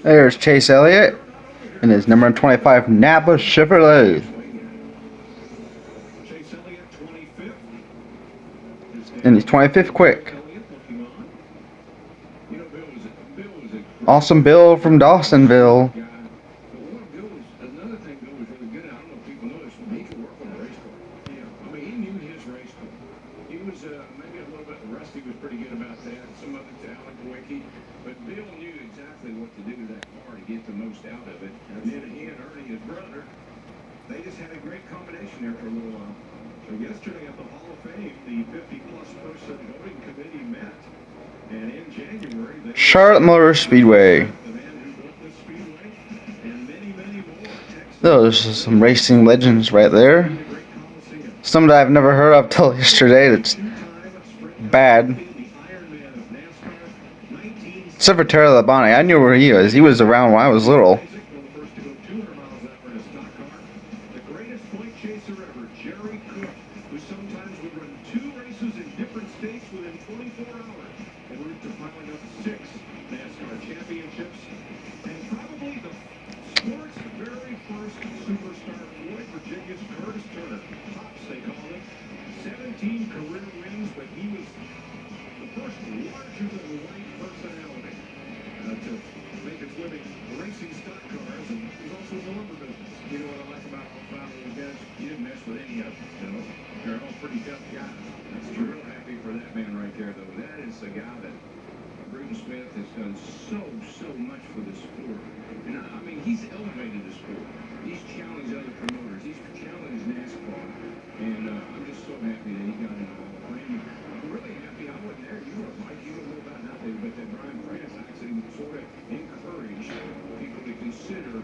There's Chase Elliott and his number 25 Napa Chevrolet. And he's 25th quick. Awesome Bill from Dawsonville. They just had a great combination there for a little while. So yesterday at the Hall of Fame, the 50-plus person voting committee met, and in January, they Charlotte Motor Speedway. the man who built this speedway, and many, many more. Those are some racing legends right there. Some that I've never heard of till yesterday. That's bad. Except for Terry Labonte. I knew where he was. He was around when I was little. The greatest point chaser ever, Jerry Cook, who sometimes would run 2 races in different states within 24 hours, en route to piling up 6 NASCAR championships, and probably the sport's very first superstar, Floyd Virginia's Curtis Turner. Pops, they called him. 17 career wins, but he was the first larger-than-life personality to make its living racing stock cars, and he was also in the lumber business. You know what I like about all five of those guys? You didn't mess with any of them. You know, they're all pretty tough guys. That's true. Real happy for that man right there, though. That is a guy that Bruton Smith has done so much for the sport. And I mean, he's elevated the sport. He's challenged other promoters. He's challenged NASCAR. And I'm just so happy that he got in the Hall of Fame. I'm really happy I wasn't there. You were, Mike. You don't know about nothing, but that Brian France actually sort of encouraged people to consider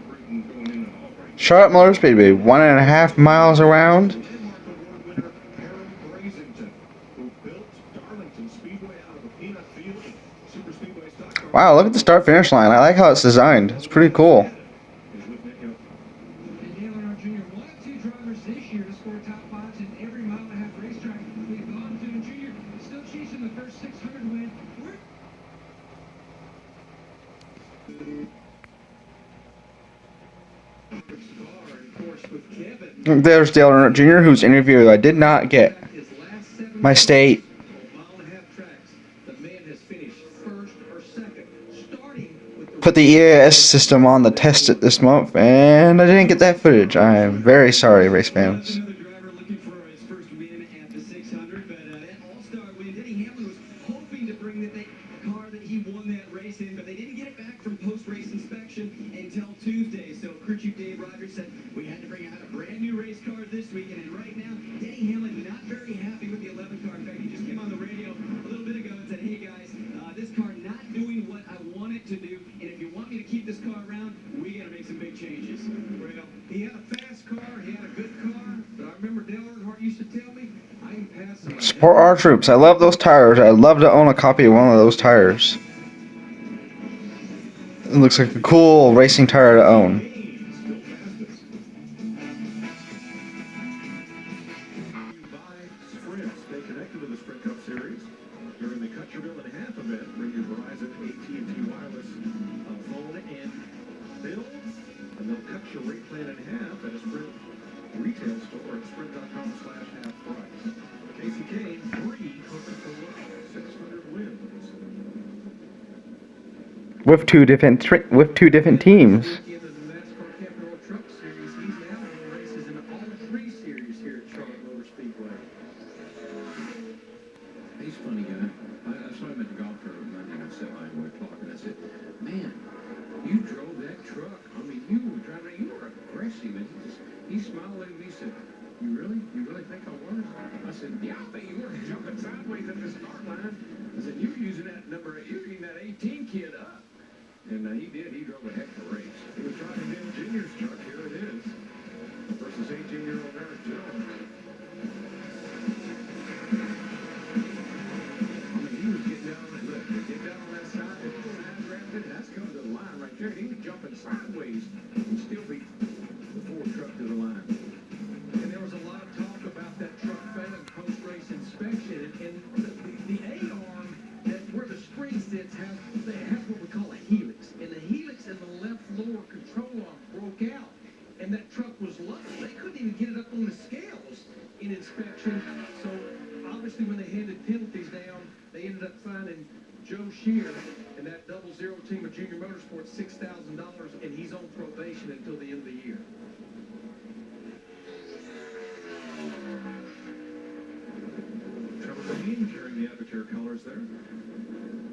Bruton going in the Hall of Fame. Charlotte Motor Speedway, 1.5 miles around. Wow, look at the start finish line. I like how it's designed. It's pretty cool. There's Dale Earnhardt Jr., whose interview I did not get. My state put the EAS system on the test it this month, and I didn't get that footage. I am very sorry, race fans. Until Tuesday, so crew chief Dave Rogers said we had to bring out a brand new race car this weekend, and right now Denny Hamlin not very happy with the 11 car. In fact, he just came on the radio a little bit ago and said, "Hey guys, this car not doing what I want it to do, and if you want me to keep this car around, we got to make some big changes." Well, he had a fast car, he had a good car, but I remember Dale Earnhardt used to tell me, "I can pass him." Support our troops. I love those tires. I'd love to own a copy of one of those tires. It looks like a cool racing tire to own. Stay connected to the Sprint Cup Series. During the Cut Your Bill in Half event, bring your Verizon AT&T wireless phone and bill, and they'll cut your rate plan in half at a Sprint retail store at sprint.com/half-price. Casey Kane, 3 Coca-Cola, 600 wins. With two different teams. In the NASCAR Capital Truck Series, he's now in races in all 3 series here at Charlotte Motor Speedway. He's a funny guy. I saw him at the golf tournament Monday, and I sat by him and we were talking. I said, "Man, you drove that truck. I mean, you were driving. You were aggressive." And he smiled at me. He said, "You really think I was?" I said, "Yeah, I think you were jumping sideways at the start line." I said, "You were using that number. You were using that 18 kid up." And he did. He drove a heck of a race. He was driving Dale Jr.'s truck. Here it is. Versus 18-year-old Eric Jones. I mean, he was getting down on it. Look, get down on that side. And grabbed it. That's coming to the line right there. He was jumping sideways and still beat the Ford truck to the line. And there was a lot of talk about that truck failing post-race inspection. And the A-arm, where the spring sits, has what we call a helix. And the inspection. So obviously when they handed penalties down, they ended up finding Joe Shear and that 00 team of Junior Motorsports $6,000, and he's on probation until the end of the year. Trevor Green carrying the Advocare colors there.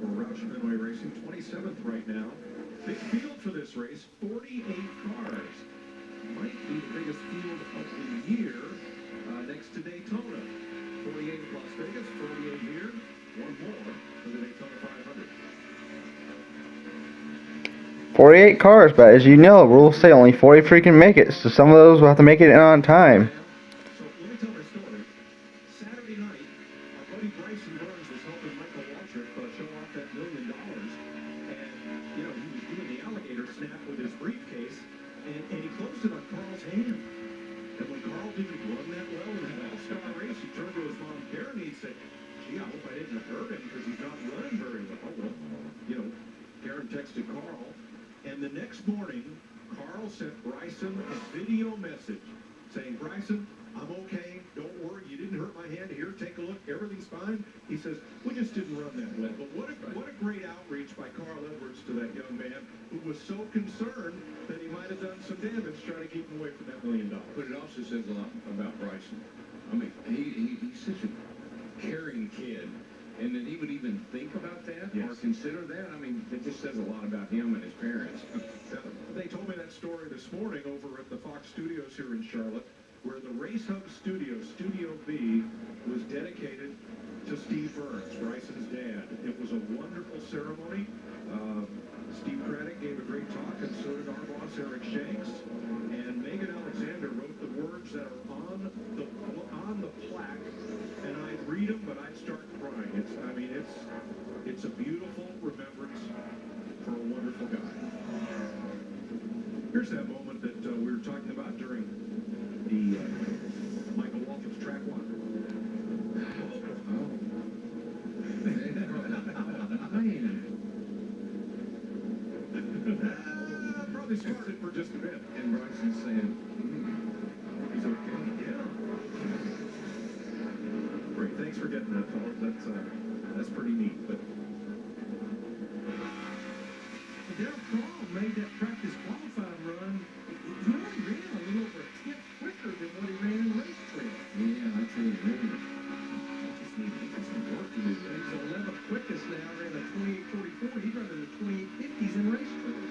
For Roush Fenway Racing, 27th right now. Big field for this race, 48 cars. Might be the biggest field of the year, next to Daytona. 48 in Las Vegas, 48 here. One more for the Daytona 500. 48 cars, but as you know, rules say only 40 freaking make it, so some of those will have to make it in on time. So let me tell my story. Saturday night, our buddy Bryson Burns was helping Michael Waltrip show off that $1 million. And, you know, he was doing the alligator snap with his briefcase, and he closed it on Carl's hand. And when Carl didn't run that well in that all-star race, he turned to his mom, Karen, and he said, gee, I hope I didn't hurt him because he's not running very well. Well, you know, Karen texted Carl, and the next morning, Carl sent Bryson a video message saying, Bryson, I'm okay. Don't worry. You didn't hurt my hand. Here, take a look. Everything's fine. He says, we just didn't run that well. But what a great outreach by Carl Edwards to that young man who was so concerned that he might have done some damage trying to keep him away from that $1 million. But it also says a lot about Bryson. I mean, he's such a caring kid. And that he would even think about that or consider that, I mean, it just says a lot about him and his parents. They told me that story this morning over at the Fox Studios here in Charlotte, where the Race Hub Studio, Studio B, was dedicated to Steve Burns, Bryson's dad. It was a wonderful ceremony. Steve Craddock gave a great talk, and so did our boss, Eric Shanks. And Megan Alexander wrote the words that are on the plaque, and I'd read them, but I'd start crying. It's a beautiful remembrance for a wonderful guy. Here's that moment that we were talking about during the Michael Waltrip's track one. Probably started for just a bit. And Bryson's saying, He's okay. Yeah. Great. Thanks for getting that, fellas. That's pretty neat. But Darryl Carl made that practice qualifying run. He only ran a little over a tenth quicker than what he ran in the race trail. yeah, I tell you, really. Just need some work to do there. He's the 11th quickest now. Ran a 28:44. He's running the 28:50s in race trail.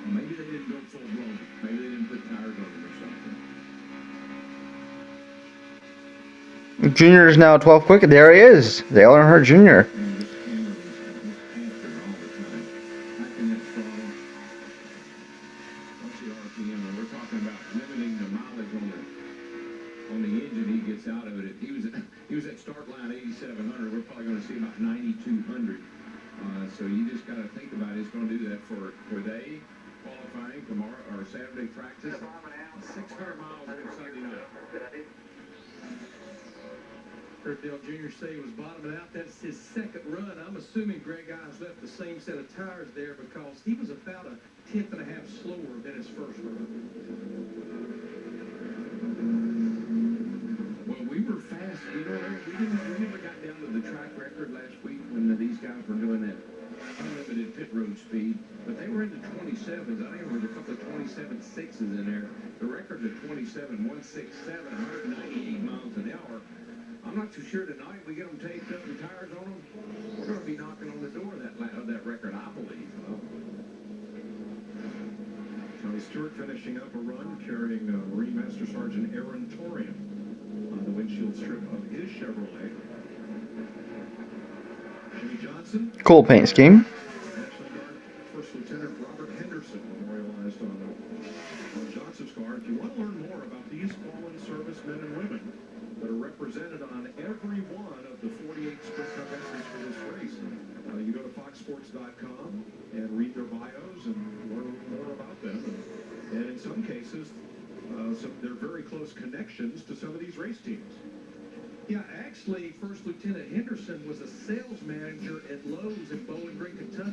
Maybe they didn't go full blown. Maybe they didn't put tires on them or something. Junior is now 12 quick. There he is. Dale Earnhardt Jr. And this camera was after all the time. Back in that throttle. What's the RPM? And we're talking about limiting the mileage on the engine he gets out of it. He was at start line 8,700. We're probably going to see about 9,200. So you just got to think about it. It's going to do that for today, qualifying, tomorrow, or Saturday practice. 600 miles on Sunday night. Heard Dale Jr. say he was bottoming out. That's his second run. I'm assuming Greg Ives left the same set of tires there because he was about a tenth and a half slower than his first run. Well, we were fast. You know, we never got down to the track record last week when these guys were doing that unlimited pit road speed. But they were in the 27s. I think there was a couple of 27.6s in there. The record's a 27.167, 198 miles an hour. I'm not too sure tonight we get them taped up and tires on them. We're going to be knocking on the door of that record, I believe. Tony Stewart finishing up a run carrying Marine Master Sergeant Aaron Torian on the windshield strip of his Chevrolet. Jimmy Johnson. Cool paint scheme. National Guard First Lieutenant Robert Henderson memorialized on Johnson's car. If you want to learn more about these fallen servicemen and women that are represented on every one of the 48 Sprint Cup entries for this race, you go to foxsports.com and read their bios and learn more about them. And in some cases, they're very close connections to some of these race teams. Yeah, actually, First Lieutenant Henderson was a sales manager at Lowe's in Bowling Green, Kentucky.